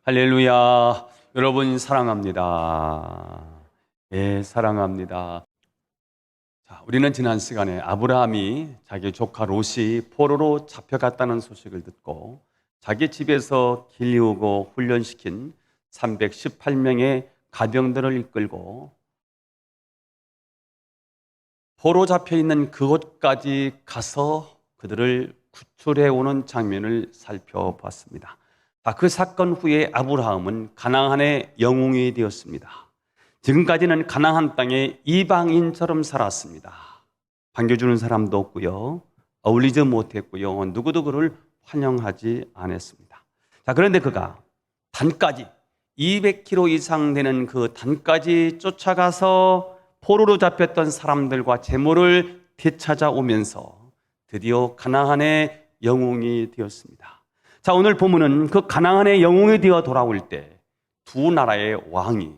할렐루야. 여러분 사랑합니다. 예, 사랑합니다. 자, 우리는 지난 시간에 아브라함이 자기 조카 롯이 포로로 잡혀갔다는 소식을 듣고 자기 집에서 길리우고 훈련시킨 318명의 가병들을 이끌고 포로 잡혀 있는 그곳까지 가서 그들을 구출해 오는 장면을 살펴봤습니다. 그 사건 후에 아브라함은 가나안의 영웅이 되었습니다. 지금까지는 가나안 땅에 이방인처럼 살았습니다. 반겨주는 사람도 없고요, 어울리지 못했고요, 누구도 그를 환영하지 않았습니다. 그런데 그가 단까지 200km 이상 되는 그 단까지 쫓아가서 포로로 잡혔던 사람들과 재물을 되찾아오면서 드디어 가나안의 영웅이 되었습니다. 오늘 본문은 그 가나안의 영웅이 되어 돌아올 때 두 나라의 왕이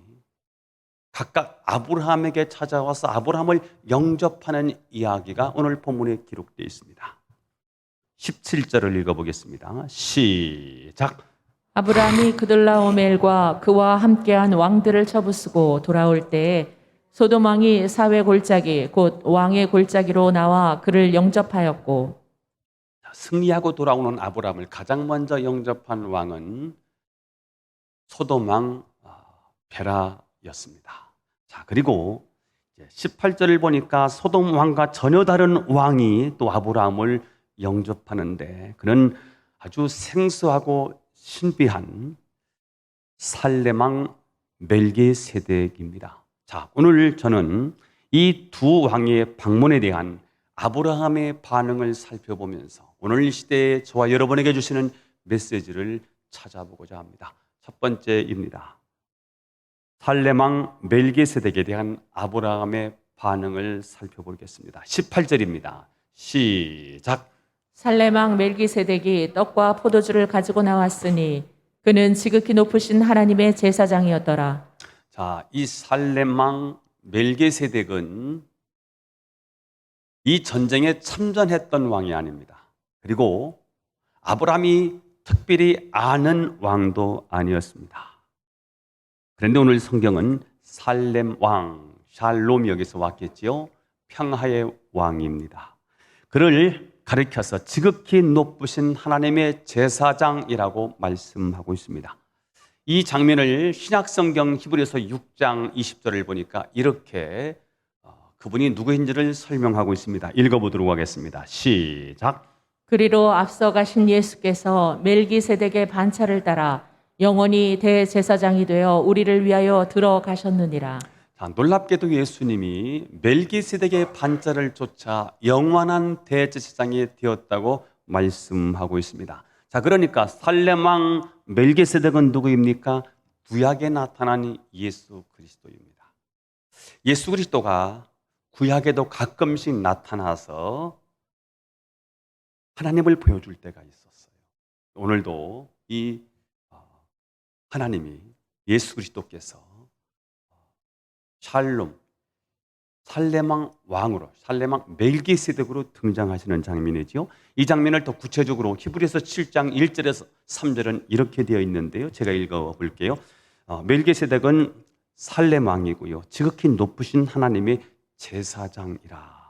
각각 아브라함에게 찾아와서 아브라함을 영접하는 이야기가 오늘 본문에 기록되어 있습니다. 17절을 읽어보겠습니다. 시작. 아브라함이 그들라오멜과 그와 함께한 왕들을 쳐부수고 돌아올 때에 소돔 왕이 사회 골짜기 곧 왕의 골짜기로 나와 그를 영접하였고, 승리하고 돌아오는 아브라함을 가장 먼저 영접한 왕은 소돔 왕 베라였습니다. 그리고 18절을 보니까 소돔 왕과 전혀 다른 왕이 또 아브라함을 영접하는데 그는 아주 생소하고 신비한 살렘 왕 멜기세덱입니다. 오늘 저는 이 두 왕의 방문에 대한 아브라함의 반응을 살펴보면서 오늘 이 시대에 저와 여러분에게 주시는 메시지를 찾아보고자 합니다. 첫 번째입니다. 살렘 왕 멜기세덱에 대한 아브라함의 반응을 살펴보겠습니다. 18절입니다. 시작. 살렘 왕 멜기세덱이 떡과 포도주를 가지고 나왔으니 그는 지극히 높으신 하나님의 제사장이었더라. 이 살렘 왕 멜기세덱은 이 전쟁에 참전했던 왕이 아닙니다. 그리고 아브라함이 특별히 아는 왕도 아니었습니다. 그런데 오늘 성경은 살렘 왕, 샬롬이 여기서 왔겠지요. 평화의 왕입니다. 그를 가리켜서 지극히 높으신 하나님의 제사장이라고 말씀하고 있습니다. 이 장면을 신약성경 히브리서 6장 20절을 보니까 이렇게 그분이 누구인지를 설명하고 있습니다. 읽어보도록 하겠습니다. 시작. 그리로 앞서 가신 예수께서 멜기세덱의 반차를 따라 영원히 대제사장이 되어 우리를 위하여 들어가셨느니라. 놀랍게도 예수님이 멜기세덱의 반차를 쫓아 영원한 대제사장이 되었다고 말씀하고 있습니다. 그러니까 살렘 왕 멜기세덱은 누구입니까? 구약에 나타난 예수 그리스도입니다. 예수 그리스도가 구약에도 가끔씩 나타나서 하나님을 보여줄 때가 있었어요. 오늘도 이 하나님이 예수 그리스도께서 샬롬, 살렘 왕 왕으로, 살렘 왕 멜기세덱으로 등장하시는 장면이지요. 이 장면을 더 구체적으로 히브리서 7장 1절에서 3절은 이렇게 되어 있는데요. 제가 읽어볼게요. 멜기세덱은 살렘 왕이고요, 지극히 높으신 하나님의 제사장이라.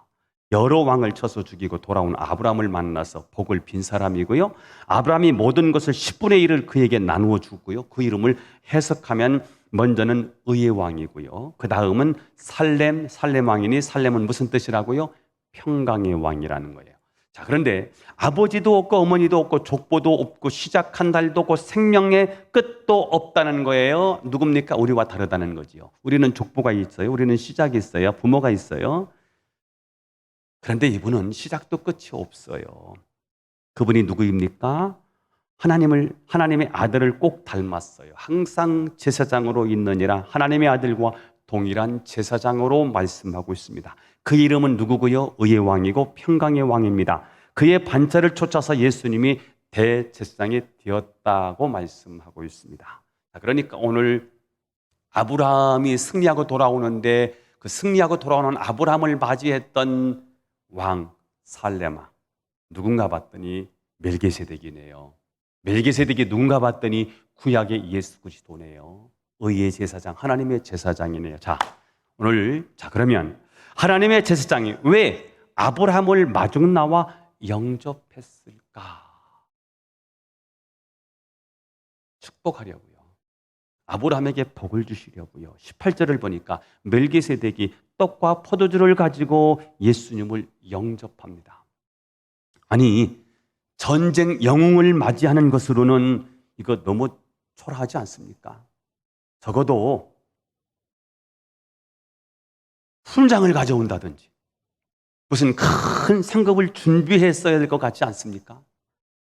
여러 왕을 쳐서 죽이고 돌아온 아브라함을 만나서 복을 빈 사람이고요, 아브라함이 모든 것을 10분의 1을 그에게 나누어 주고요, 그 이름을 해석하면 먼저는 의의 왕이고요, 그 다음은 살렘 왕이니 살렘은 무슨 뜻이라고요? 평강의 왕이라는 거예요. 그런데 아버지도 없고 어머니도 없고 족보도 없고 시작한 달도 없고 생명의 끝도 없다는 거예요. 누굽니까? 우리와 다르다는 거지요. 우리는 족보가 있어요. 우리는 시작이 있어요. 부모가 있어요. 그런데 이분은 시작도 끝이 없어요. 그분이 누구입니까? 하나님의 아들을 꼭 닮았어요. 항상 제사장으로 있느니라. 하나님의 아들과 동일한 제사장으로 말씀하고 있습니다. 그 이름은 누구고요? 의의 왕이고 평강의 왕입니다. 그의 반차를 쫓아서 예수님이 대제사장이 되었다고 말씀하고 있습니다. 그러니까 오늘 아브라함이 승리하고 돌아오는데 그 승리하고 돌아오는 아브라함을 맞이했던 왕 살레마, 누군가 봤더니 멜기세덱이네요. 멜기세덱이 누군가 봤더니 구약의 예수 그리스도네요. 의의 제사장, 하나님의 제사장이네요. 그러면 하나님의 제사장이 왜 아브라함을 마중 나와 영접했을까? 축복하려고요. 아브라함에게 복을 주시려고요. 18절을 보니까 멜기세덱이 떡과 포도주를 가지고 예수님을 영접합니다. 아니, 전쟁 영웅을 맞이하는 것으로는 이거 너무 초라하지 않습니까? 적어도 훈장을 가져온다든지 무슨 큰 상급을 준비했어야 될 것 같지 않습니까?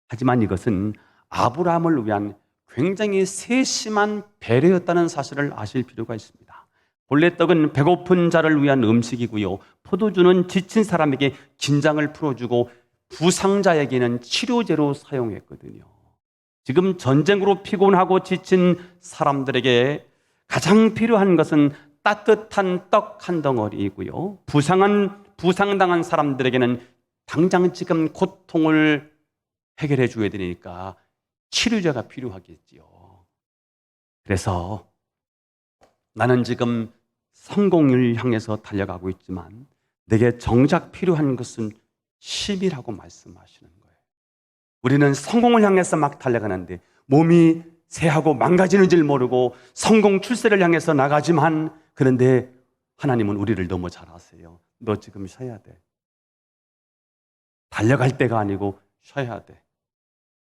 하지만 이것은 아브라함을 위한 굉장히 세심한 배려였다는 사실을 아실 필요가 있습니다. 본래 떡은 배고픈 자를 위한 음식이고요. 포도주는 지친 사람에게 긴장을 풀어주고 부상자에게는 치료제로 사용했거든요. 지금 전쟁으로 피곤하고 지친 사람들에게 가장 필요한 것은 따뜻한 떡 한 덩어리이고요. 부상당한 사람들에게는 당장 지금 고통을 해결해 줘야 되니까 치료제가 필요하겠지요. 그래서 나는 지금 성공을 향해서 달려가고 있지만 내게 정작 필요한 것은 쉼이라고 말씀하시는 거예요. 우리는 성공을 향해서 막 달려가는데 몸이 쇠하고 망가지는 줄 모르고 성공 출세를 향해서 나가지만 그런데 하나님은 우리를 너무 잘 아세요. 너 지금 쉬어야 돼. 달려갈 때가 아니고 쉬어야 돼.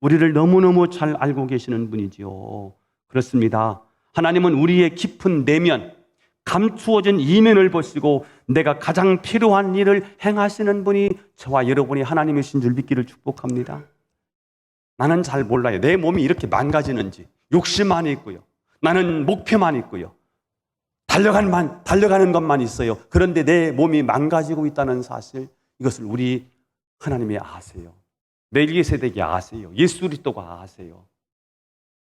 우리를 너무너무 잘 알고 계시는 분이지요. 그렇습니다. 하나님은 우리의 깊은 내면, 감추어진 이면을 보시고 내가 가장 필요한 일을 행하시는 분이 저와 여러분이 하나님이신 줄 믿기를 축복합니다. 나는 잘 몰라요. 내 몸이 이렇게 망가지는지. 욕심만 있고요. 나는 목표만 있고요. 달려가는 것만 있어요. 그런데 내 몸이 망가지고 있다는 사실, 이것을 우리 하나님이 아세요. 멜기세덱이 아세요. 예수 그리스도가 아세요.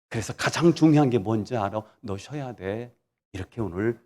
그래서 가장 중요한 게 뭔지 알아? 너 쉬어야 돼. 이렇게 오늘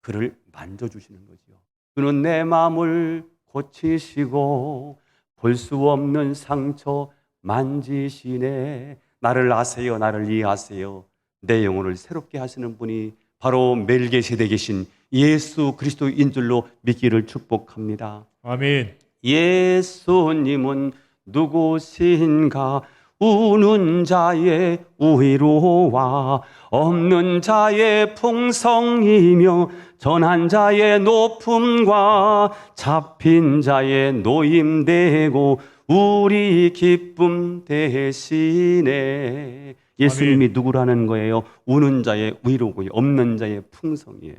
그를 만져주시는 거죠. 그는 내 마음을 고치시고 볼 수 없는 상처 만지시네. 나를 아세요. 나를 이해하세요. 내 영혼을 새롭게 하시는 분이 바로 멜기세덱이신 예수 그리스도인 줄로 믿기를 축복합니다. 아멘. 예수님은 누구신가? 우는 자의 위로와 없는 자의 풍성이며 전한 자의 높음과 잡힌 자의 노임되고 우리 기쁨 대신에. 예수님이 누구라는 거예요? 우는 자의 위로고요, 없는 자의 풍성이에요.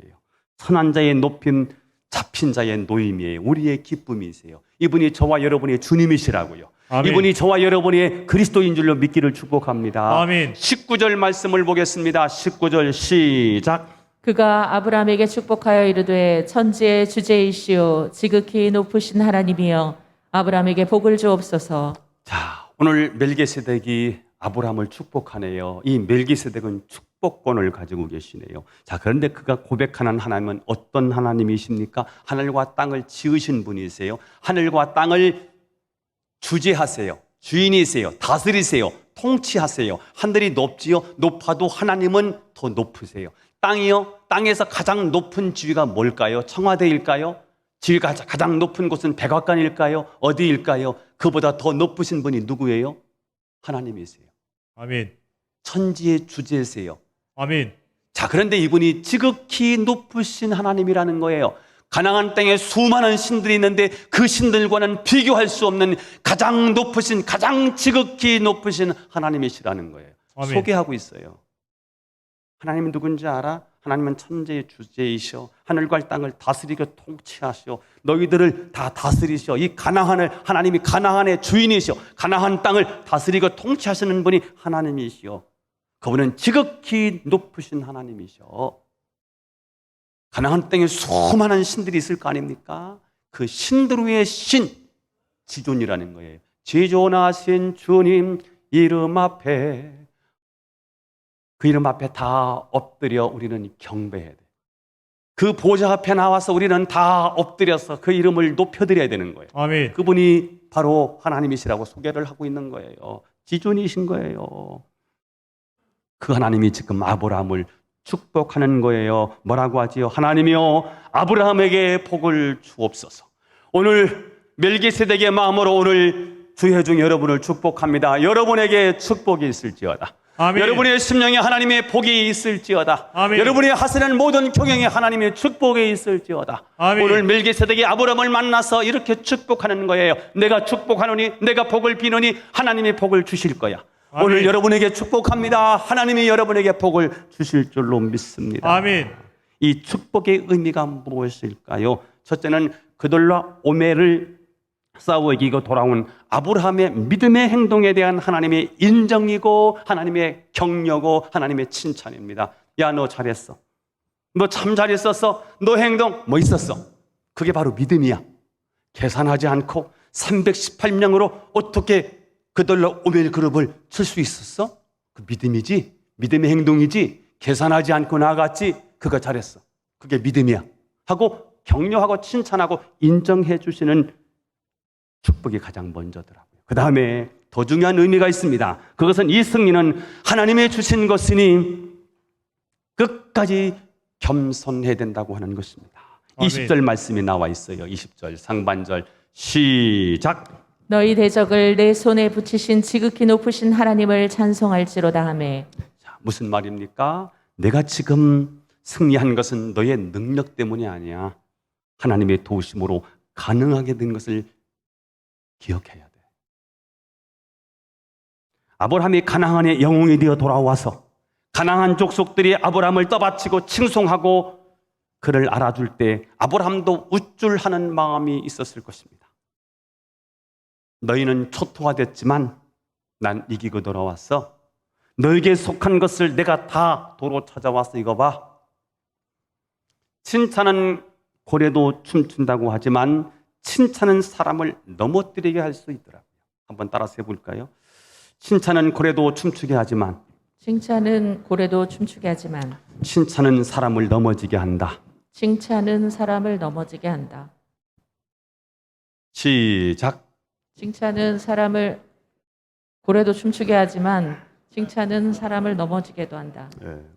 선한 자의 높임, 잡힌 자의 노임이에요. 우리의 기쁨이세요. 이분이 저와 여러분의 주님이시라고요. 아멘. 이분이 저와 여러분의 그리스도인 줄로 믿기를 축복합니다. 아멘. 19절 말씀을 보겠습니다. 19절 시작. 그가 아브라함에게 축복하여 이르되 천지의 주제이시오 지극히 높으신 하나님이여 아브라함에게 복을 주옵소서. 자, 오늘 멜기세덱이 아브라함을 축복하네요. 이 멜기세덱은 축복권을 가지고 계시네요. 자, 그런데 그가 고백하는 하나님은 어떤 하나님이십니까? 하늘과 땅을 지으신 분이세요. 하늘과 땅을 주재하세요. 주인이세요. 다스리세요. 통치하세요. 하늘이 높지요. 높아도 하나님은 더 높으세요. 땅이요. 땅에서 가장 높은 지위가 뭘까요? 청와대일까요? 지위가 가장 높은 곳은 백악관일까요? 어디일까요? 그보다 더 높으신 분이 누구예요? 하나님이세요. 아멘. 천지의 주제세요. 아멘. 자, 그런데 이분이 지극히 높으신 하나님이라는 거예요. 가나안 땅에 수많은 신들이 있는데 그 신들과는 비교할 수 없는 가장 높으신, 가장 지극히 높으신 하나님이시라는 거예요. 아멘. 소개하고 있어요. 하나님은 누군지 알아? 하나님은 천지의 주제이셔. 하늘과 땅을 다스리고 통치하시오. 너희들을 다 다스리시오. 이 가나안을, 하나님이 가나안의 주인이시오. 가나안 땅을 다스리고 통치하시는 분이 하나님이시오. 그분은 지극히 높으신 하나님이셔. 가나안 땅에 수많은 신들이 있을 거 아닙니까? 그 신들 위의 신, 지존이라는 거예요. 지존하신 주님 이름 앞에, 그 이름 앞에 다 엎드려 우리는 경배해야 돼. 그 보좌 앞에 나와서 우리는 다 엎드려서 그 이름을 높여드려야 되는 거예요. 아멘. 그분이 바로 하나님이시라고 소개를 하고 있는 거예요. 지존이신 거예요. 그 하나님이 지금 아브라함을 축복하는 거예요. 뭐라고 하지요? 하나님이여 아브라함에게 복을 주옵소서. 오늘 멜기세덱의 마음으로 오늘 주회 중 여러분을 축복합니다. 여러분에게 축복이 있을지어다. 아멘. 여러분의 심령에 하나님의 복이 있을지어다. 아멘. 여러분이 하시는 모든 경영에 하나님의 축복이 있을지어다. 아멘. 오늘 멜기세덱이 아브라함을 만나서 이렇게 축복하는 거예요. 내가 축복하노니 내가 복을 비노니 하나님이 복을 주실 거야. 아멘. 오늘 여러분에게 축복합니다. 하나님이 여러분에게 복을 주실 줄로 믿습니다. 아멘. 이 축복의 의미가 무엇일까요? 첫째는 그들과 오멜을 싸워 이기고 돌아온 아브라함의 믿음의 행동에 대한 하나님의 인정이고 하나님의 격려고 하나님의 칭찬입니다. 야, 너 잘했어. 너 참 잘했었어. 너 행동 뭐 있었어? 그게 바로 믿음이야. 계산하지 않고 318명으로 어떻게 그들로 오멜 그룹을 칠 수 있었어? 그 믿음이지. 믿음의 행동이지. 계산하지 않고 나아갔지. 그거 잘했어. 그게 믿음이야. 하고 격려하고 칭찬하고 인정해 주시는 축복이 가장 먼저더라고요. 그 다음에 더 중요한 의미가 있습니다. 그것은 이 승리는 하나님의 주신 것이니 끝까지 겸손해야 된다고 하는 것입니다. 아멘. 20절 말씀이 나와 있어요. 20절 상반절 시작. 너희 대적을 내 손에 붙이신 지극히 높으신 하나님을 찬송할지로다 하매. 자, 무슨 말입니까? 내가 지금 승리한 것은 너의 능력 때문이 아니야. 하나님의 도우심으로 가능하게 된 것을 기억해야 돼. 아브라함이 가나안의 영웅이 되어 돌아와서 가나안 족속들이 아브라함을 떠받치고 칭송하고 그를 알아줄 때 아브라함도 우쭐하는 마음이 있었을 것입니다. 너희는 초토화됐지만 난 이기고 돌아왔어. 너에게 속한 것을 내가 다 도로 찾아왔어. 이거 봐. 칭찬은 고래도 춤춘다고 하지만 칭찬은 사람을 넘어뜨리게 할 수 있더라고요. 한번 따라서 해볼까요? 칭찬은 고래도 춤추게 하지만 칭찬은 고래도 춤추게 하지만 칭찬은 사람을 넘어지게 한다. 칭찬은 사람을 넘어지게 한다. 시작. 칭찬은 사람을 고래도 춤추게 하지만 칭찬은 사람을 넘어지게도 한다.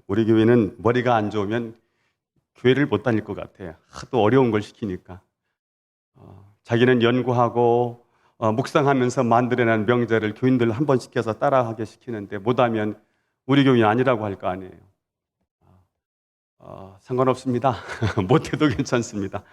우리 교회는 머리가 안 좋으면 교회를 못 다닐 것 같아요. 하도 어려운 걸 시키니까. 자기는 연구하고 묵상하면서 만들어낸 명제를 교인들 한 번 시켜서 따라하게 시키는데 못하면 우리 교인이 아니라고 할 거 아니에요. 상관없습니다. 못해도 괜찮습니다.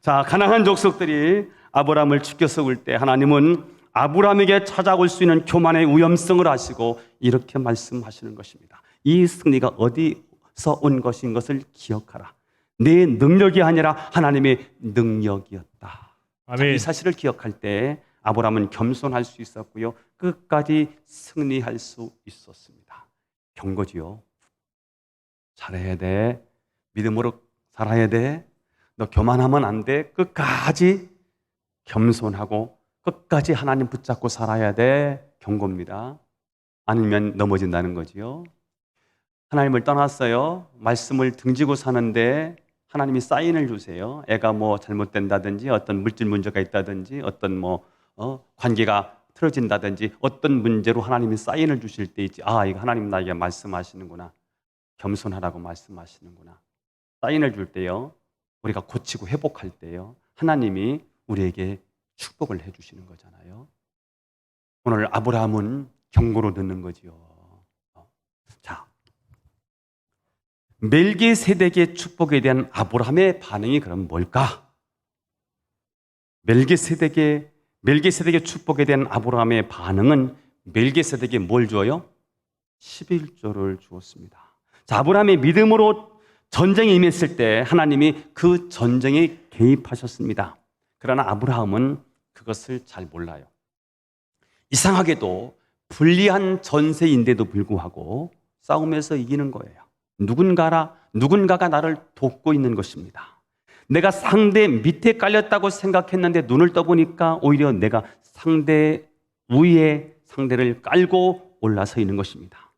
자, 가나안 족속들이 아브라함을 죽여 썩을 때 하나님은 아브라함에게 찾아올 수 있는 교만의 위험성을 아시고 이렇게 말씀하시는 것입니다. 이 승리가 어디서 온 것인 것을 기억하라. 내 능력이 아니라 하나님의 능력이었다. 아멘. 이 사실을 기억할 때 아브라함은 겸손할 수 있었고요. 끝까지 승리할 수 있었습니다. 경고지요. 잘해야 돼. 믿음으로 살아야 돼. 너 교만하면 안 돼. 끝까지 겸손하고 끝까지 하나님 붙잡고 살아야 돼. 경고입니다. 아니면 넘어진다는 거지요. 하나님을 떠났어요. 말씀을 등지고 사는데 하나님이 사인을 주세요. 애가 뭐 잘못된다든지 어떤 물질 문제가 있다든지 어떤 관계가 틀어진다든지 어떤 문제로 하나님이 사인을 주실 때 있지. 아, 이거 하나님 나에게 말씀하시는구나. 겸손하라고 말씀하시는구나. 사인을 줄 때요. 우리가 고치고 회복할 때요. 하나님이 우리에게 축복을 해주시는 거잖아요. 오늘 아브라함은 경고로 듣는 거지요. 자, 멜기세덱의 축복에 대한 아브라함의 반응이 그럼 뭘까? 멜기세덱의 축복에 대한 아브라함의 반응은 멜기세덱이 뭘 줘요? 11조를 주었습니다. 자, 아브라함의 믿음으로 전쟁에 임했을 때 하나님이 그 전쟁에 개입하셨습니다. 그러나 아브라함은 그것을 잘 몰라요. 이상하게도 불리한 전세인데도 불구하고 싸움에서 이기는 거예요. 누군가가 나를 돕고 있는 것입니다. 내가 상대 밑에 깔렸다고 생각했는데 눈을 떠보니까 오히려 내가 상대 위에 상대를 깔고 올라서 있는 것입니다.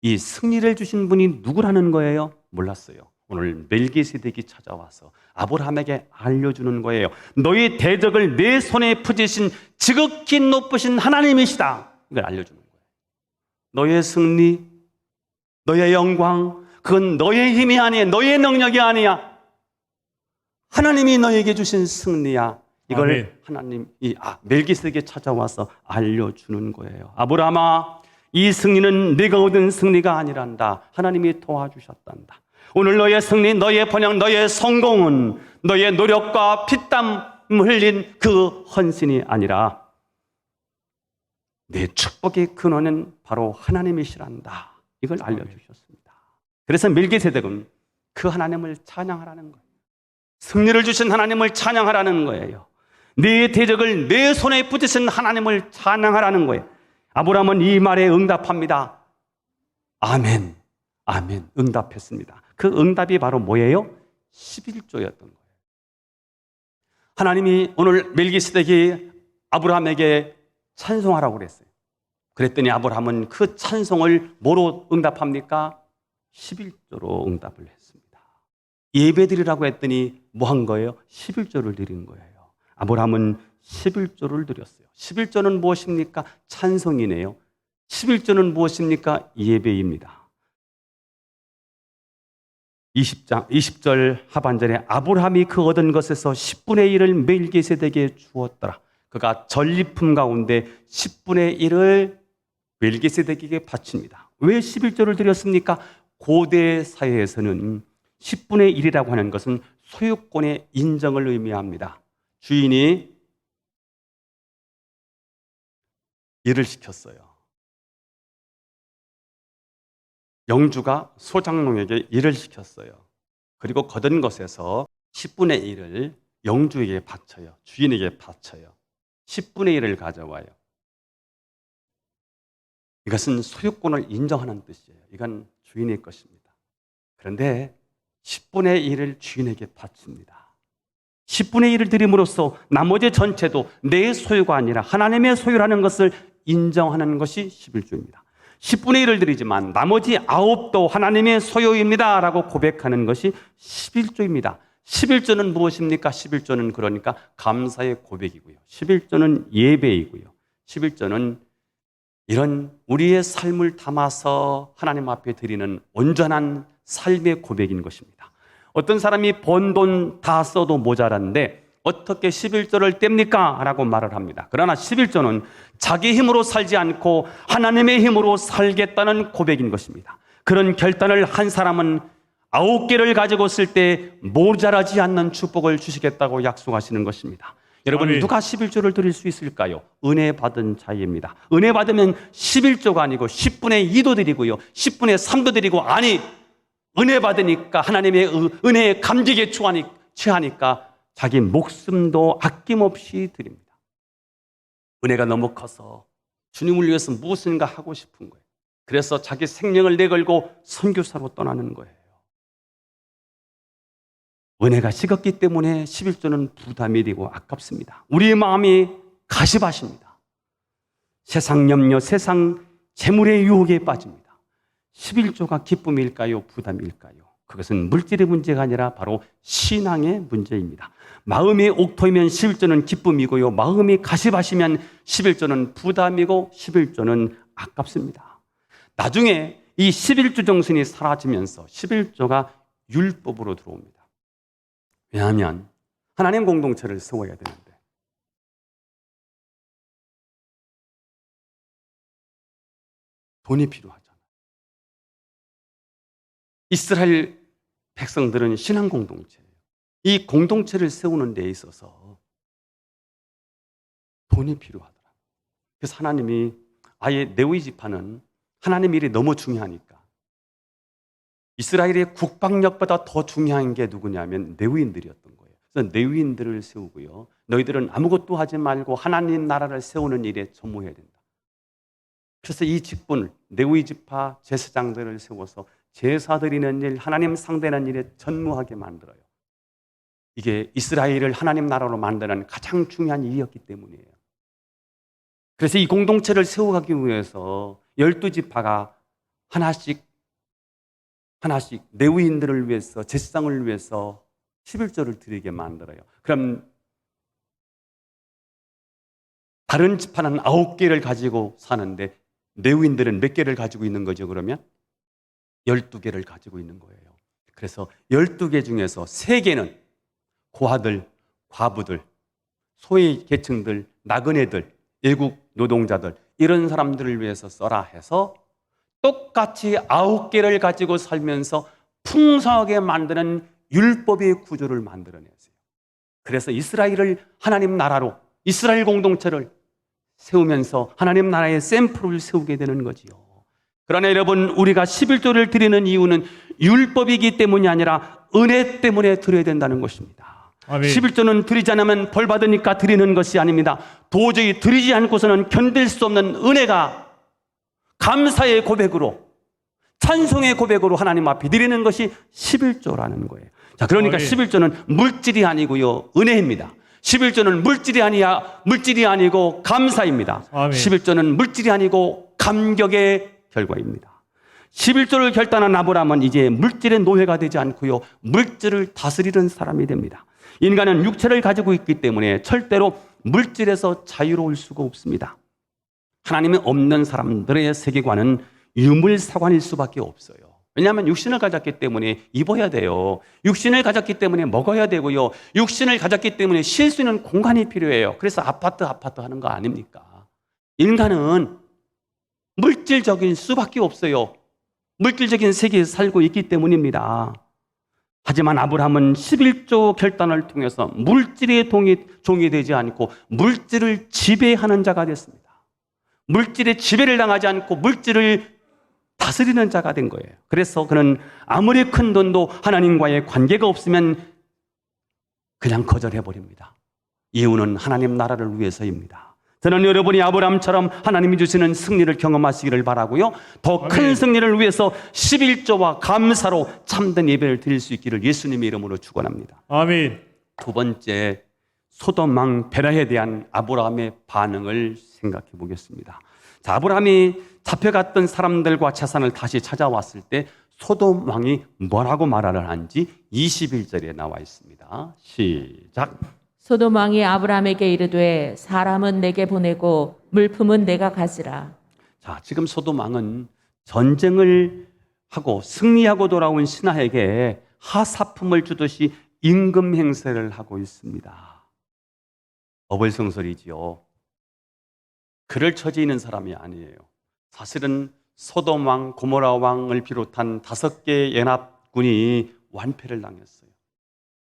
이 승리를 주신 분이 누구라는 거예요? 몰랐어요. 오늘 멜기세덱이 찾아와서 아브라함에게 알려주는 거예요. 너희 대적을 내 손에 붙이신 지극히 높으신 하나님이시다. 이걸 알려주는 거예요. 너의 승리, 너의 영광, 그건 너의 힘이 아니야. 너의 능력이 아니야. 하나님이 너에게 주신 승리야. 이걸 아멘. 하나님이 멜기세덱에게 찾아와서 알려주는 거예요. 아브라함아, 이 승리는 네가 얻은 승리가 아니란다. 하나님이 도와주셨단다. 오늘 너의 승리, 너의 번영, 너의 성공은 너의 노력과 피땀 흘린 그 헌신이 아니라 내 축복의 근원은 바로 하나님이시란다. 이걸 알려주셨습니다. 그래서 멜기세덱은 그 하나님을 찬양하라는 거예요. 승리를 주신 하나님을 찬양하라는 거예요. 네 대적을 내 손에 붙이신 하나님을 찬양하라는 거예요. 아브라함은 이 말에 응답합니다. 아멘, 아멘, 응답했습니다. 그 응답이 바로 뭐예요? 11조였던 거예요. 하나님이 오늘 멜기세덱이 아브라함에게 찬송하라고 그랬어요. 그랬더니 아브라함은 그 찬송을 뭐로 응답합니까? 11조로 응답을 했습니다. 예배드리라고 했더니 뭐 한 거예요? 11조를 드린 거예요. 아브라함은 11조를 드렸어요. 11조는 무엇입니까? 찬송이네요. 11조는 무엇입니까? 예배입니다. 20절 하반절에 아브라함이 그 얻은 것에서 10분의 1을 멜기세덱에게 주었더라. 그가 전리품 가운데 10분의 1을 멜기세덱에게 바칩니다. 왜 11조를 드렸습니까? 고대 사회에서는 10분의 1이라고 하는 것은 소유권의 인정을 의미합니다. 주인이 일을 시켰어요. 영주가 소장농에게 일을 시켰어요. 그리고 거둔 것에서 10분의 1을 영주에게 바쳐요. 주인에게 바쳐요. 10분의 1을 가져와요. 이것은 소유권을 인정하는 뜻이에요. 이건 주인의 것입니다. 그런데 10분의 1을 주인에게 바칩니다. 10분의 1을 드림으로써 나머지 전체도 내 소유가 아니라 하나님의 소유라는 것을 인정하는 것이 11조입니다. 10분의 1을 드리지만 나머지 9도 하나님의 소유입니다 라고 고백하는 것이 11조입니다. 11조는 무엇입니까? 11조는 그러니까 감사의 고백이고요. 11조는 예배이고요. 11조는 이런 우리의 삶을 담아서 하나님 앞에 드리는 온전한 삶의 고백인 것입니다. 어떤 사람이 번 돈 다 써도 모자란데 어떻게 11조를 뗍니까? 라고 말을 합니다. 그러나 11조는 자기 힘으로 살지 않고 하나님의 힘으로 살겠다는 고백인 것입니다. 그런 결단을 한 사람은 9개를 가지고 쓸 때 모자라지 않는 축복을 주시겠다고 약속하시는 것입니다. 여러분, 아멘. 누가 11조를 드릴 수 있을까요? 은혜 받은 자입니다. 은혜 받으면 11조가 아니고 10분의 2도 드리고요. 10분의 3도 드리고, 아니, 은혜 받으니까 하나님의 은혜에 감격에 취하니까 자기 목숨도 아낌없이 드립니다. 은혜가 너무 커서 주님을 위해서 무엇인가 하고 싶은 거예요. 그래서 자기 생명을 내걸고 선교사로 떠나는 거예요. 은혜가 식었기 때문에 11조는 부담이 되고 아깝습니다. 우리의 마음이 가시밭입니다. 세상 염려, 세상 재물의 유혹에 빠집니다. 11조가 기쁨일까요? 부담일까요? 그것은 물질의 문제가 아니라 바로 신앙의 문제입니다. 마음이 옥토이면 11조는 기쁨이고요. 마음이 가시밭이면 11조는 부담이고 11조는 아깝습니다. 나중에 이 11조 정신이 사라지면서 11조가 율법으로 들어옵니다. 왜냐하면 하나님 공동체를 세워야 되는데 돈이 필요하잖아요. 이스라엘 백성들은 신앙 공동체예요. 이 공동체를 세우는 데 있어서 돈이 필요하더라고요. 그래서 하나님이 아예 레위 지파는 하나님 일이 너무 중요하니까 이스라엘의 국방력보다 더 중요한 게 누구냐면 레위인들이었던 거예요. 그래서 레위인들을 세우고요. 너희들은 아무것도 하지 말고 하나님 나라를 세우는 일에 전무해야 된다. 그래서 이 직분을 레위 지파 제사장들을 세워서 제사 드리는 일, 하나님 상대하는 일에 전무하게 만들어요. 이게 이스라엘을 하나님 나라로 만드는 가장 중요한 일이었기 때문이에요. 그래서 이 공동체를 세워가기 위해서 12지파가 하나씩 레위인들을 위해서, 제사장을 위해서 11조를 드리게 만들어요. 그럼 다른 지파는 9개를 가지고 사는데 레위인들은 몇 개를 가지고 있는 거죠, 그러면? 12개를 가지고 있는 거예요. 그래서 12개 중에서 3개는 고아들, 과부들, 소외 계층들, 나그네들, 외국 노동자들 이런 사람들을 위해서 써라 해서 똑같이 9개를 가지고 살면서 풍성하게 만드는 율법의 구조를 만들어냈어요. 그래서 이스라엘을 하나님 나라로, 이스라엘 공동체를 세우면서 하나님 나라의 샘플을 세우게 되는 거지요. 그러나 여러분, 우리가 11조를 드리는 이유는 율법이기 때문이 아니라 은혜 때문에 드려야 된다는 것입니다. 아멘. 11조는 드리지 않으면 벌 받으니까 드리는 것이 아닙니다. 도저히 드리지 않고서는 견딜 수 없는 은혜가 감사의 고백으로, 찬송의 고백으로 하나님 앞에 드리는 것이 11조라는 거예요. 자, 그러니까 아멘. 11조는 물질이 아니고요, 은혜입니다. 11조는 물질이 아니고 감사입니다. 아멘. 11조는 물질이 아니고 감격의 결과입니다. 11조를 결단한 아브라함은 이제 물질의 노예가 되지 않고요, 물질을 다스리는 사람이 됩니다. 인간은 육체를 가지고 있기 때문에 절대로 물질에서 자유로울 수가 없습니다. 하나님이 없는 사람들의 세계관은 유물사관일 수밖에 없어요. 왜냐하면 육신을 가졌기 때문에 입어야 돼요. 육신을 가졌기 때문에 먹어야 되고요. 육신을 가졌기 때문에 쉴 수 있는 공간이 필요해요. 그래서 아파트 하는 거 아닙니까? 인간은 물질적인 수밖에 없어요. 물질적인 세계에 살고 있기 때문입니다. 하지만 아브라함은 11조 결단을 통해서 물질의 종이 되지 않고 물질을 지배하는 자가 됐습니다. 물질의 지배를 당하지 않고 물질을 다스리는 자가 된 거예요. 그래서 그는 아무리 큰 돈도 하나님과의 관계가 없으면 그냥 거절해버립니다. 이유는 하나님 나라를 위해서입니다. 저는 여러분이 아브라함처럼 하나님이 주시는 승리를 경험하시기를 바라고요, 더 큰 승리를 위해서 11조와 감사로 참된 예배를 드릴 수 있기를 예수님의 이름으로 축원합니다. 아멘. 두 번째, 소돔 왕 베라에 대한 아브라함의 반응을 생각해 보겠습니다. 자, 아브라함이 잡혀갔던 사람들과 재산을 다시 찾아왔을 때 소돔 왕이 뭐라고 말을 하는지 21절에 나와 있습니다. 시작. 소돔 왕이 아브라함에게 이르되 사람은 내게 보내고 물품은 내가 가지라. 자, 지금 소돔 왕은 전쟁을 하고 승리하고 돌아온 신하에게 하사품을 주듯이 임금 행세를 하고 있습니다. 어불성설이지요. 그럴 처지에 있는 사람이 아니에요. 사실은 소돔 왕, 고모라 왕을 비롯한 5개의 연합군이 완패를 당했어요.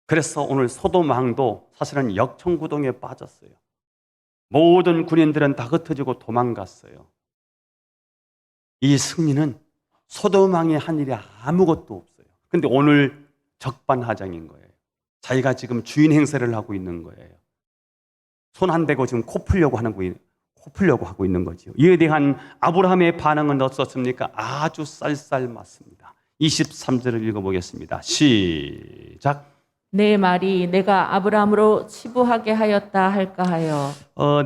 그래서 오늘 소돔 왕도 사실은 역청구동에 빠졌어요. 모든 군인들은 다 흩어지고 도망갔어요. 이 승리는 소돔 왕이 한 일이 아무것도 없어요. 근데 오늘 적반하장인 거예요. 자기가 지금 주인 행세를 하고 있는 거예요. 손 안 대고 지금 코 풀려고 하고 있는 거죠. 이에 대한 아브라함의 반응은 어떻습니까? 아주 쌀쌀맞습니다. 23절을 읽어보겠습니다. 시작. 내 말이 내가 아브라함으로 치부하게 하였다 할까 하여.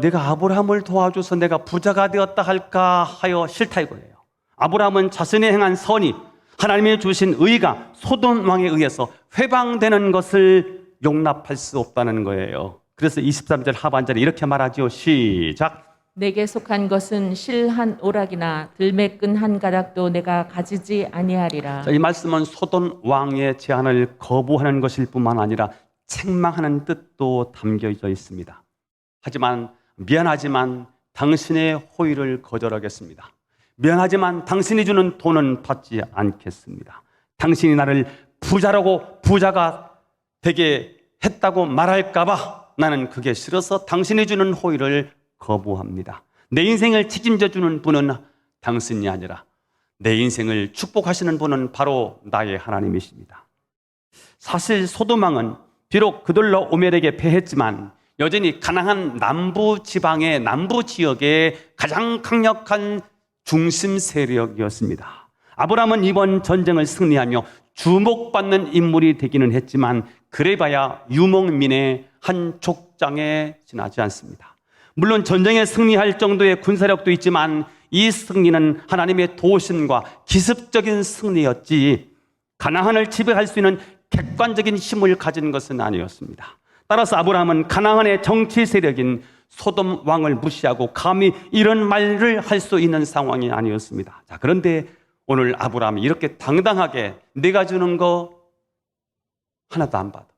내가 아브라함을 도와줘서 내가 부자가 되었다 할까 하여 싫다 이거예요. 아브라함은 자신이 행한 선이, 하나님이 주신 의가 소돔 왕에 의해서 회방되는 것을 용납할 수 없다는 거예요. 그래서 23절 하반절에 이렇게 말하지요. 시작. 내게 속한 것은 실 한 오락이나 들매끈 한 가닥도 내가 가지지 아니하리라. 자, 이 말씀은 소돔 왕의 제안을 거부하는 것일 뿐만 아니라 책망하는 뜻도 담겨져 있습니다. 하지만 미안하지만 당신의 호의를 거절하겠습니다. 미안하지만 당신이 주는 돈은 받지 않겠습니다. 당신이 나를 부자가 되게 했다고 말할까 봐 나는 그게 싫어서 당신이 주는 호의를 거부합니다. 내 인생을 책임져 주는 분은 당신이 아니라 내 인생을 축복하시는 분은 바로 나의 하나님이십니다. 사실 소돔 왕은 비록 그돌로 오멜에게 패했지만 여전히 가나안 남부 지방의 남부 지역의 가장 강력한 중심 세력이었습니다. 아브라함은 이번 전쟁을 승리하며 주목받는 인물이 되기는 했지만 그래봐야 유목민의 한 족장에 지나지 않습니다. 물론 전쟁에 승리할 정도의 군사력도 있지만 이 승리는 하나님의 도우심과 기습적인 승리였지 가나안을 지배할 수 있는 객관적인 힘을 가진 것은 아니었습니다. 따라서 아브라함은 가나안의 정치 세력인 소돔 왕을 무시하고 감히 이런 말을 할 수 있는 상황이 아니었습니다. 자, 그런데 오늘 아브라함이 이렇게 당당하게 내가 주는 거 하나도 안 받아.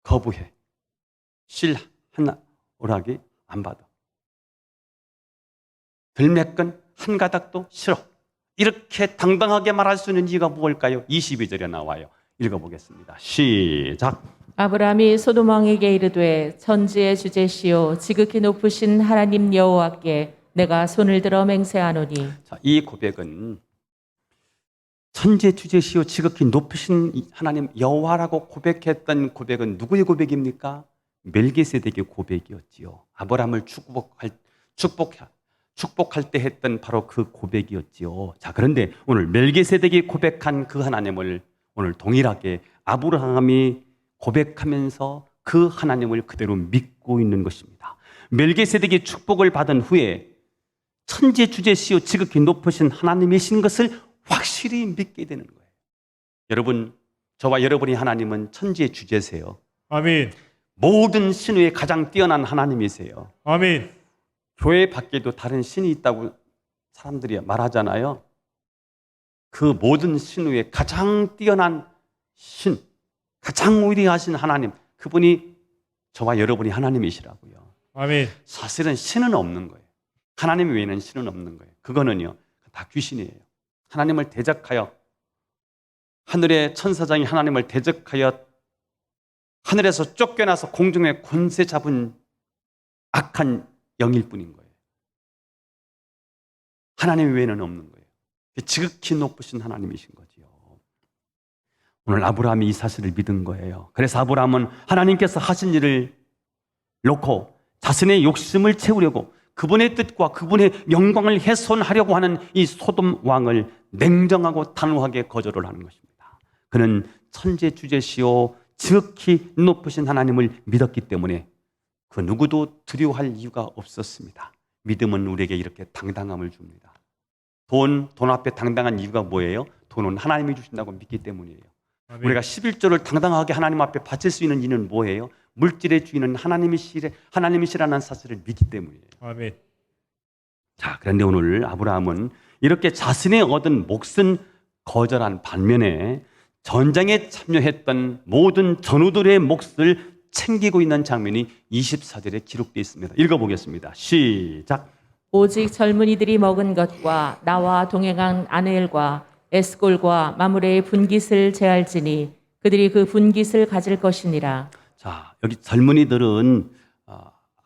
거부해. 실 하나 오락이 안 받아. 들매끈 한 가닥도 싫어. 이렇게 당당하게 말할 수 있는 이유가 무엇일까요? 22절에 나와요. 읽어보겠습니다. 시작. 아브라함이 소돔 왕에게 이르되 천지의 주제시요 지극히 높으신 하나님 여호와께 내가 손을 들어 맹세하노니. 자, 이 고백은 천재 주제시요 지극히 높으신 하나님 여호와라고 고백했던 고백은 누구의 고백입니까? 멜기세덱의 고백이었지요. 아브라함을 축복할 때 했던 바로 그 고백이었지요. 자, 그런데 오늘 멜기세덱이 고백한 그 하나님을 오늘 동일하게 아브라함이 고백하면서 그 하나님을 그대로 믿고 있는 것입니다. 멜기세덱이 축복을 받은 후에 천지 주제시요 지극히 높으신 하나님이신 것을 확실히 믿게 되는 거예요. 여러분, 저와 여러분이 하나님은 천지의 주제세요. 아멘. 모든 신 외에 가장 뛰어난 하나님이세요. 아멘. 교회 밖에도 다른 신이 있다고 사람들이 말하잖아요. 그 모든 신 외에 가장 뛰어난 신, 가장 위대하신 하나님, 그분이 저와 여러분이 하나님이시라고요. 아멘. 사실은 신은 없는 거예요. 하나님 외에는 신은 없는 거예요. 그거는요, 다 귀신이에요. 하나님을 대적하여, 하늘의 천사장이 하나님을 대적하여 하늘에서 쫓겨나서 공중에 권세 잡은 악한 영일 뿐인 거예요. 하나님 외에는 없는 거예요. 지극히 높으신 하나님이신 거지요. 오늘 아브라함이 이 사실을 믿은 거예요. 그래서 아브라함은 하나님께서 하신 일을 놓고 자신의 욕심을 채우려고 그분의 뜻과 그분의 영광을 훼손하려고 하는 이 소돔 왕을 냉정하고 단호하게 거절을 하는 것입니다. 그는 천재 주제시요 지극히 높으신 하나님을 믿었기 때문에 그 누구도 두려워할 이유가 없었습니다. 믿음은 우리에게 이렇게 당당함을 줍니다. 돈 앞에 당당한 이유가 뭐예요? 돈은 하나님이 주신다고 믿기 때문이에요. 아멘. 우리가 11조를 당당하게 하나님 앞에 바칠 수 있는 이유는 뭐예요? 물질의 주인은 하나님이시라는 사실을 믿기 때문이에요. 아멘. 자, 그런데 오늘 아브라함은 이렇게 자신의 얻은 몫은 거절한 반면에 전쟁에 참여했던 모든 전우들의 몫을 챙기고 있는 장면이 24절에 기록되어 있습니다. 읽어보겠습니다. 시작. 오직 젊은이들이 먹은 것과 나와 동행한 아넬과 에스골과 마므레의 분깃을 제할지니 그들이 그 분깃을 가질 것이니라. 자, 여기 젊은이들은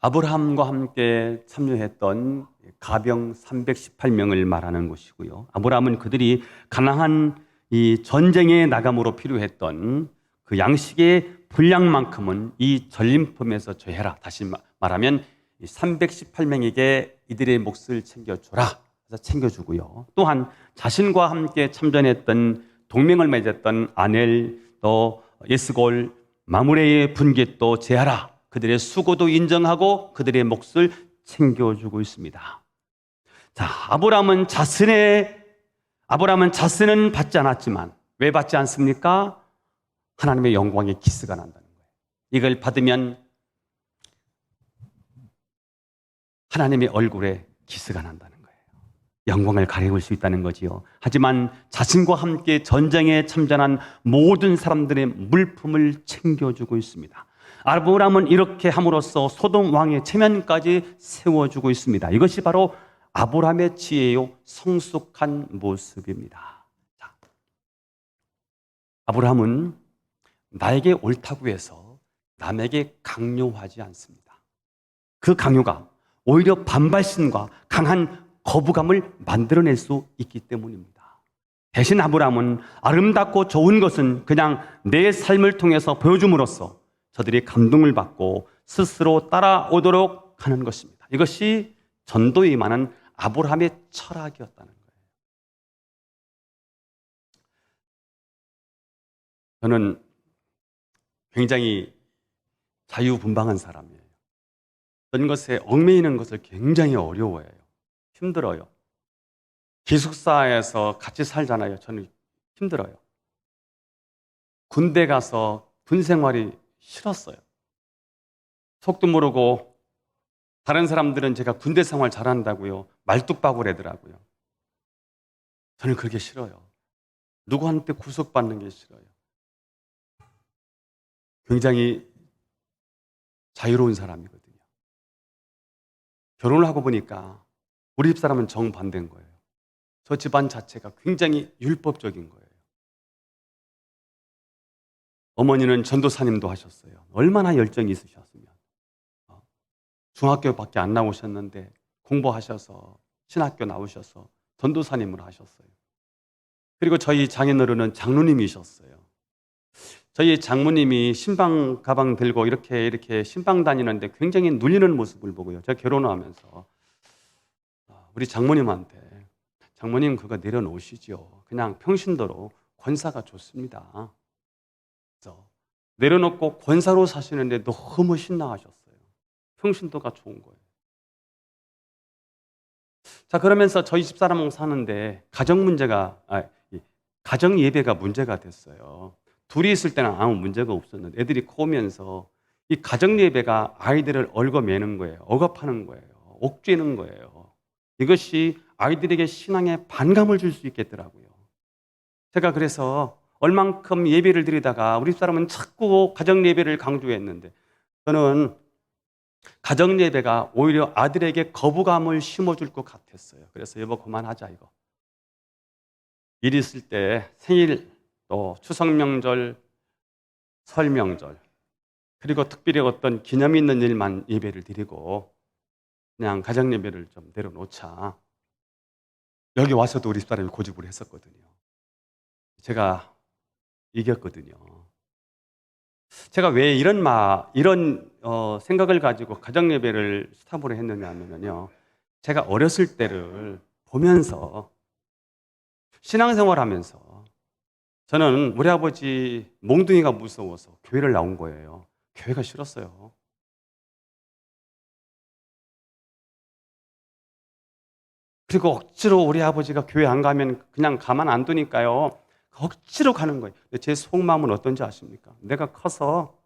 아브라함과 함께 참여했던 가병 318명을 말하는 것이고요. 아브라함은 그들이 가나안 이 전쟁에 나감으로 필요했던 그 양식의 분량만큼은 이 전림품에서 제해라. 다시 말하면 318명에게 이들의 몫을 챙겨줘라. 그래서 챙겨주고요. 또한 자신과 함께 참전했던 동맹을 맺었던 아넬, 또 에스골, 마므레의 분깃도 제하라. 그들의 수고도 인정하고 그들의 몫을 챙겨주고 있습니다. 자, 아브라함은 자신은 받지 않았지만 왜 받지 않습니까? 하나님의 영광의 기스가 난다는 거예요. 이걸 받으면 하나님의 얼굴에 기스가 난다는 거예요. 영광을 가려울 수 있다는 거지요. 하지만 자신과 함께 전쟁에 참전한 모든 사람들의 물품을 챙겨주고 있습니다. 아브라함은 이렇게 함으로써 소돔 왕의 체면까지 세워주고 있습니다. 이것이 바로 아브라함의 지혜요 성숙한 모습입니다. 자, 아브라함은 나에게 옳다고 해서 남에게 강요하지 않습니다. 그 강요가 오히려 반발심과 강한 거부감을 만들어낼 수 있기 때문입니다. 대신 아브라함은 아름답고 좋은 것은 그냥 내 삶을 통해서 보여줌으로써 저들이 감동을 받고 스스로 따라오도록 하는 것입니다. 이것이 전도에 임하는 아브라함의 철학이었다는 거예요. 저는 굉장히 자유분방한 사람이에요. 어떤 것에 얽매이는 것을 굉장히 어려워해요. 힘들어요. 기숙사에서 같이 살잖아요. 저는 힘들어요. 군대 가서 군 생활이 싫었어요. 속도 모르고 다른 사람들은 제가 군대 생활 잘한다고요. 말뚝박으래더라고요. 저는 그게 싫어요. 누구한테 구속받는 게 싫어요. 굉장히 자유로운 사람이거든요. 결혼을 하고 보니까 우리 집사람은 정반대인 거예요. 저 집안 자체가 굉장히 율법적인 거예요. 어머니는 전도사님도 하셨어요. 얼마나 열정이 있으셨으면. 중학교밖에 안 나오셨는데 공부하셔서 신학교 나오셔서 전도사님을 하셨어요. 그리고 저희 장인어른은 장로님이셨어요. 저희 장모님이 신방 가방 들고 이렇게 신방 다니는데 굉장히 눌리는 모습을 보고요. 제가 결혼하면서 우리 장모님한테 장모님 그거 내려놓으시죠. 그냥 평신도로 권사가 좋습니다. 그래서 내려놓고 권사로 사시는데 너무 신나하셨어요. 평신도가 좋은 거예요. 자, 그러면서 저희 집사람하고 사는데 가정 예배가 문제가 됐어요. 둘이 있을 때는 아무 문제가 없었는데 애들이 커오면서 이 가정 예배가 아이들을 얽어매는 거예요. 억압하는 거예요. 옥죄는 거예요. 이것이 아이들에게 신앙에 반감을 줄 수 있겠더라고요. 제가 그래서 얼만큼 예배를 드리다가 우리 사람은 자꾸 가정 예배를 강조했는데 저는 가정 예배가 오히려 아들에게 거부감을 심어줄 것 같았어요. 그래서 여보 그만하자 이거. 일 있을 때 생일 또 추석 명절, 설 명절 그리고 특별히 어떤 기념이 있는 일만 예배를 드리고 그냥 가정 예배를 좀 내려놓자. 여기 와서도 우리 사람이 고집을 했었거든요. 제가 이겼거든요. 제가 왜 이런 생각을 가지고 가정 예배를 스탑으로 했느냐 하면요. 제가 어렸을 때를 보면서 신앙생활 하면서 저는 우리 아버지 몽둥이가 무서워서 교회를 나온 거예요. 교회가 싫었어요. 그리고 억지로 우리 아버지가 교회 안 가면 그냥 가만 안 두니까요. 억지로 가는 거예요. 제 속마음은 어떤지 아십니까? 내가 커서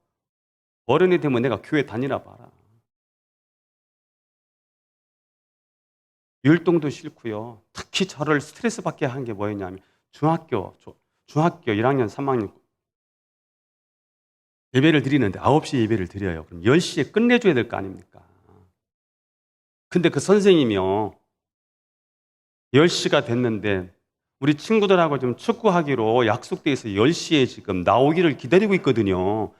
어른이 되면 내가 교회 다니나 봐라. 율동도 싫고요. 특히 저를 스트레스 받게 한 게 뭐였냐면 중학교 1학년, 3학년 예배를 드리는데 9시에 예배를 드려요. 그럼 10시에 끝내줘야 될 거 아닙니까? 근데 그 선생님이요. 10시가 됐는데 우리 친구들하고 좀 축구하기로 약속돼 있어 10시에 지금 나오기를 기다리고 있거든요.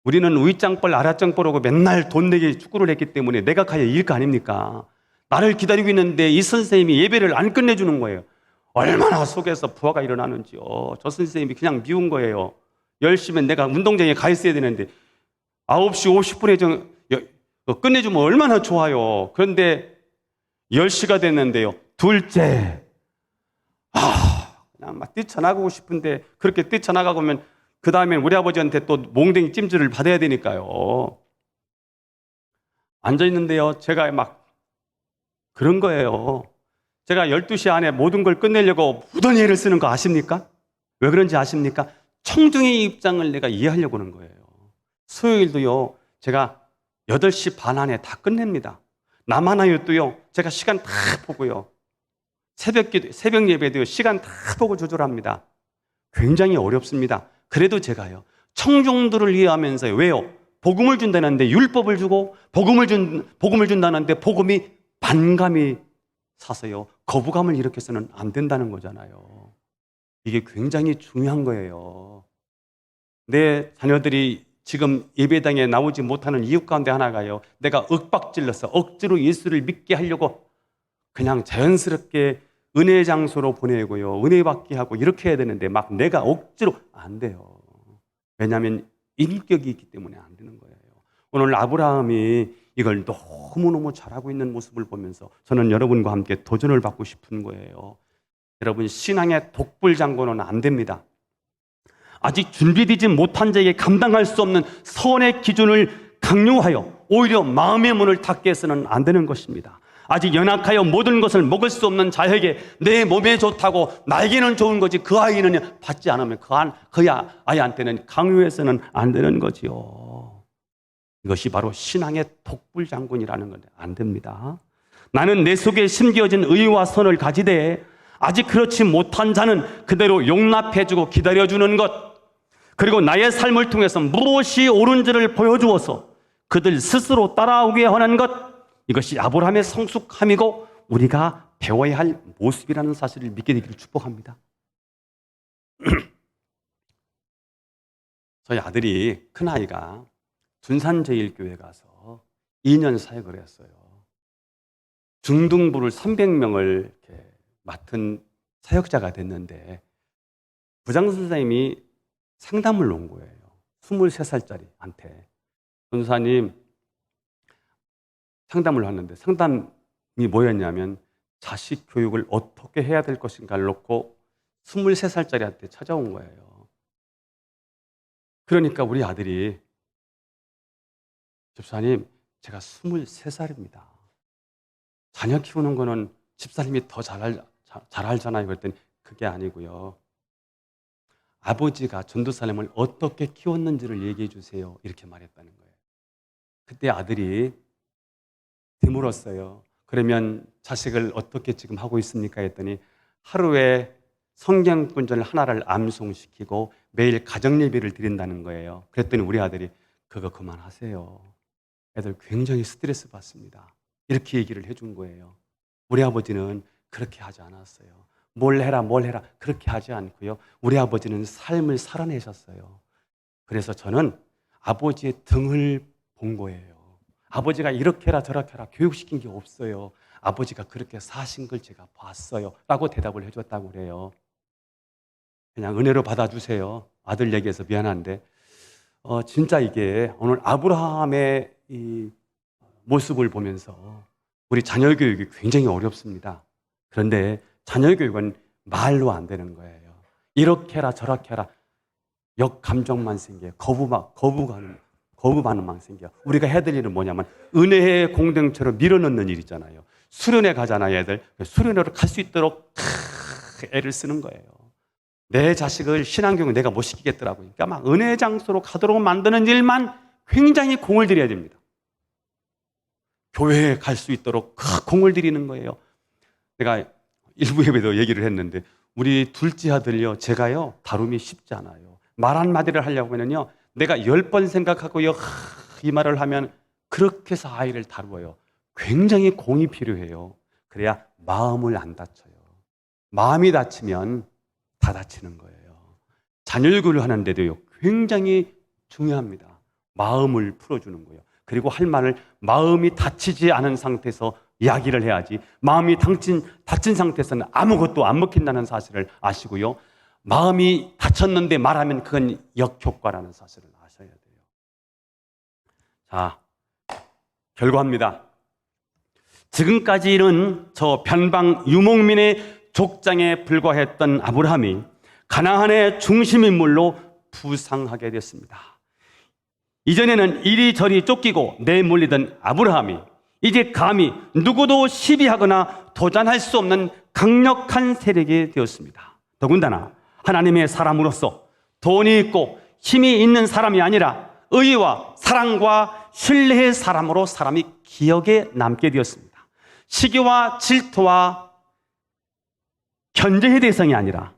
우리는 윗장벌 아랫장벌하고 맨날 돈 내게 축구를 했기 때문에 내가 가야 이길 거 아닙니까? 나를 기다리고 있는데 이 선생님이 예배를 안 끝내주는 거예요. 얼마나 속에서 부하가 일어나는지요. 저 선생님이 그냥 미운 거예요. 10시면 내가 운동장에 가 있어야 되는데 9시 50분에 끝내주면 얼마나 좋아요. 그런데 10시가 됐는데요. 둘째, 그냥 막 뛰쳐나가고 싶은데 그렇게 뛰쳐나가고 오면 그 다음엔 우리 아버지한테 또 몽댕이 찜질을 받아야 되니까요. 앉아있는데요. 제가 막 그런 거예요. 제가 12시 안에 모든 걸 끝내려고 무던히 애를 쓰는 거 아십니까? 왜 그런지 아십니까? 청중의 입장을 내가 이해하려고 하는 거예요. 수요일도요. 제가 8시 반 안에 다 끝냅니다. 남하나요도요. 제가 시간 다 보고요. 새벽 예배도요. 시간 다 보고 조절합니다. 굉장히 어렵습니다. 그래도 제가요. 청중들을 이해하면서요. 왜요? 복음을 준다는데 율법을 주고 복음을 준다는데 복음이 반감이 사서요. 거부감을 일으켜서는 안 된다는 거잖아요. 이게 굉장히 중요한 거예요. 내 자녀들이 지금 예배당에 나오지 못하는 이유 가운데 하나가요. 내가 윽박질러서 억지로 예수를 믿게 하려고 그냥 자연스럽게 은혜 장소로 보내고요. 은혜 받게 하고 이렇게 해야 되는데 막 내가 억지로 안 돼요. 왜냐하면 인격이 있기 때문에 안 되는 거예요. 오늘 아브라함이 이걸 너무너무 잘하고 있는 모습을 보면서 저는 여러분과 함께 도전을 받고 싶은 거예요. 여러분, 신앙의 독불장군은 안 됩니다. 아직 준비되지 못한 자에게 감당할 수 없는 선의 기준을 강요하여 오히려 마음의 문을 닫게 해서는 안 되는 것입니다. 아직 연약하여 모든 것을 먹을 수 없는 자에게 내 몸에 좋다고 나에게는 좋은 거지 그 아이는 받지 않으면 그 아이한테는 강요해서는 안 되는 거지요. 이것이 바로 신앙의 독불장군이라는 건데 안 됩니다. 나는 내 속에 심겨진 의와 선을 가지되 아직 그렇지 못한 자는 그대로 용납해주고 기다려주는 것, 그리고 나의 삶을 통해서 무엇이 옳은지를 보여주어서 그들 스스로 따라오게 하는 것, 이것이 아브라함의 성숙함이고 우리가 배워야 할 모습이라는 사실을 믿게 되기를 축복합니다. 저희 아들이, 큰아이가 둔산제일교회 가서 2년 사역을 했어요. 중등부를 300명을 이렇게 맡은 사역자가 됐는데 부장선생님이 상담을 놓은 거예요. 23살짜리한테. 전도사님, 상담을 하는데 상담이 뭐였냐면 자식 교육을 어떻게 해야 될 것인가를 놓고 23살짜리한테 찾아온 거예요. 그러니까 우리 아들이, 집사님, 제가 23살입니다. 자녀 키우는 거는 집사님이 더 잘 알잖아요. 그랬더니 그게 아니고요. 아버지가 전도사님을 어떻게 키웠는지를 얘기해 주세요. 이렇게 말했다는 거예요. 그때 아들이 되물었어요. 그러면 자식을 어떻게 지금 하고 있습니까? 했더니 하루에 성경구절 하나를 암송시키고 매일 가정예배를 드린다는 거예요. 그랬더니 우리 아들이 그거 그만하세요. 애들 굉장히 스트레스 받습니다. 이렇게 얘기를 해준 거예요. 우리 아버지는 그렇게 하지 않았어요. 뭘 해라 그렇게 하지 않고요. 우리 아버지는 삶을 살아내셨어요. 그래서 저는 아버지의 등을 본 거예요. 아버지가 이렇게 해라 저렇게 해라 교육시킨 게 없어요. 아버지가 그렇게 사신 걸 제가 봤어요 라고 대답을 해줬다고 그래요. 그냥 은혜로 받아주세요. 아들 얘기해서 미안한데 진짜 이게 오늘 아브라함의 이 모습을 보면서 우리 자녀 교육이 굉장히 어렵습니다. 그런데 자녀 교육은 말로 안 되는 거예요. 이렇게 해라 저렇게 해라 역감정만 생겨요. 거부반응만 생겨요. 우리가 해야 될 일은 뭐냐면 은혜의 공동체로 밀어넣는 일 있잖아요. 수련회 가잖아요. 애들 수련회로 갈 수 있도록 애를 쓰는 거예요. 내 자식을 신앙교육을 내가 못 시키겠더라고요. 그러니까 막 은혜 장소로 가도록 만드는 일만 굉장히 공을 들여야 됩니다. 교회에 갈 수 있도록 공을 들이는 거예요. 내가 일부 예배도 얘기를 했는데 우리 둘째 아들요, 제가요 다룸이 쉽지 않아요. 말 한마디를 하려고 하면요 내가 10번 생각하고요 이 말을 하면 그렇게 해서 아이를 다루어요. 굉장히 공이 필요해요. 그래야 마음을 안 다쳐요. 마음이 다치면 다 다치는 거예요. 자녀 교육을 하는데도요 굉장히 중요합니다. 마음을 풀어주는 거예요. 그리고 할 말을 마음이 다치지 않은 상태에서 이야기를 해야지, 마음이 다친 상태에서는 아무것도 안 먹힌다는 사실을 아시고요, 마음이 다쳤는데 말하면 그건 역효과라는 사실을 아셔야 돼요. 자, 결과입니다. 지금까지는 저 변방 유목민의 족장에 불과했던 아브라함이 가나안의 중심인물로 부상하게 됐습니다. 이전에는 이리저리 쫓기고 내몰리던 아브라함이 이제 감히 누구도 시비하거나 도전할 수 없는 강력한 세력이 되었습니다. 더군다나 하나님의 사람으로서 돈이 있고 힘이 있는 사람이 아니라 의와 사랑과 신뢰의 사람으로 사람이 기억에 남게 되었습니다. 시기와 질투와 견제의 대상이 아니라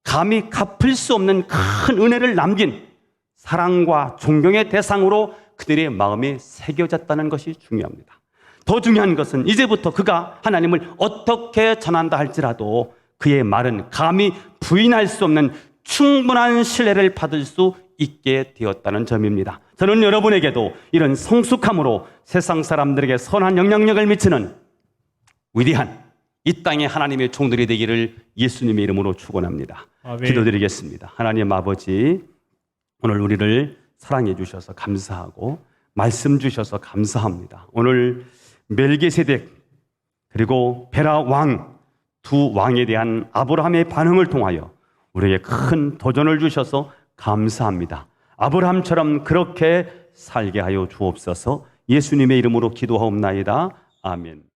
감히 갚을 수 없는 큰 은혜를 남긴 사랑과 존경의 대상으로 그들의 마음이 새겨졌다는 것이 중요합니다. 더 중요한 것은 이제부터 그가 하나님을 어떻게 전한다 할지라도 그의 말은 감히 부인할 수 없는 충분한 신뢰를 받을 수 있게 되었다는 점입니다. 저는 여러분에게도 이런 성숙함으로 세상 사람들에게 선한 영향력을 미치는 위대한 이 땅의 하나님의 종들이 되기를 예수님의 이름으로 축원합니다. 기도드리겠습니다. 하나님 아버지, 오늘 우리를 사랑해 주셔서 감사하고 말씀 주셔서 감사합니다. 오늘 멜기세덱 그리고 베라 왕 두 왕에 대한 아브라함의 반응을 통하여 우리에게 큰 도전을 주셔서 감사합니다. 아브라함처럼 그렇게 살게 하여 주옵소서. 예수님의 이름으로 기도하옵나이다. 아멘.